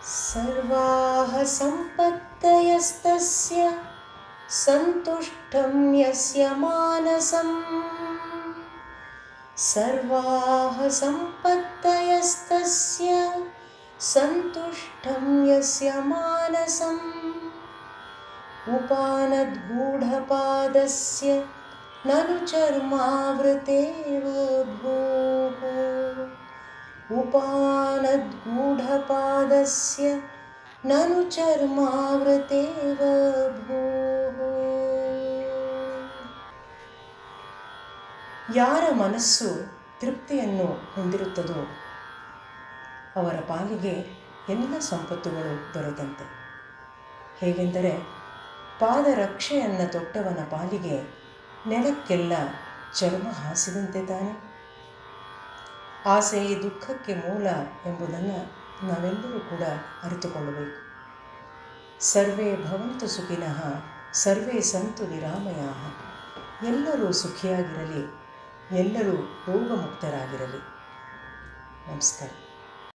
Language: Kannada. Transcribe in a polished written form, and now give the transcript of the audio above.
ಸರ್ವಾಃ ಸಂಪತ್ತಯಸ್ತಸ್ಯ ಸಂತುಷ್ಟಂ ಯಸ್ಯ ಮಾನಸಂ. ಸರ್ವಾಃ ಸಂಪತ್ತಯಸ್ತಸ್ಯ ಸಂತುಷ್ಟಂ ಯಸ್ಯ ಮಾನಸಂ. ಉಪಾನದ್ಗೂಢಪಾದಸ್ಯ ನನು ಚರ್ಮಾವೃತೇವ ಭೂಃ. ಉಪಾನದ್ಗೂಢಪಾದಸ್ಯ ನನು ಚರ್ಮಾವೃತೇವ ಭೂಃ. ಯಾರ ಮನಸ್ಸು ತೃಪ್ತಿಯನ್ನು ಹೊಂದಿರುತ್ತದೋ ಅವರ ಪಾಲಿಗೆ ಎಲ್ಲ ಸಂಪತ್ತುಗಳು ದೊರೆತಂತೆ. ಹೇಗೆಂದರೆ ಪಾದರಕ್ಷೆಯನ್ನು ತೊಟ್ಟವನ ಪಾಲಿಗೆ ನೆಲಕ್ಕೆಲ್ಲ ಚರ್ಮ ಹಾಸಿದಂತೆ ತಾನೆ. ಆಸೆಯೇ ದುಃಖಕ್ಕೆ ಮೂಲ ಎಂಬುದನ್ನು ನಾವೆಲ್ಲರೂ ಕೂಡ ಅರಿತುಕೊಳ್ಳಬೇಕು. ಸರ್ವೇ ಭವಂತು ಸುಖಿನಃ ಸರ್ವೇ ಸಂತು ನಿರಾಮಯಾಃ. ಎಲ್ಲರೂ ಸುಖಿಯಾಗಿರಲಿ, ಎಲ್ಲರೂ ರೋಗಮುಕ್ತರಾಗಿರಲಿ. ನಮಸ್ಕಾರ.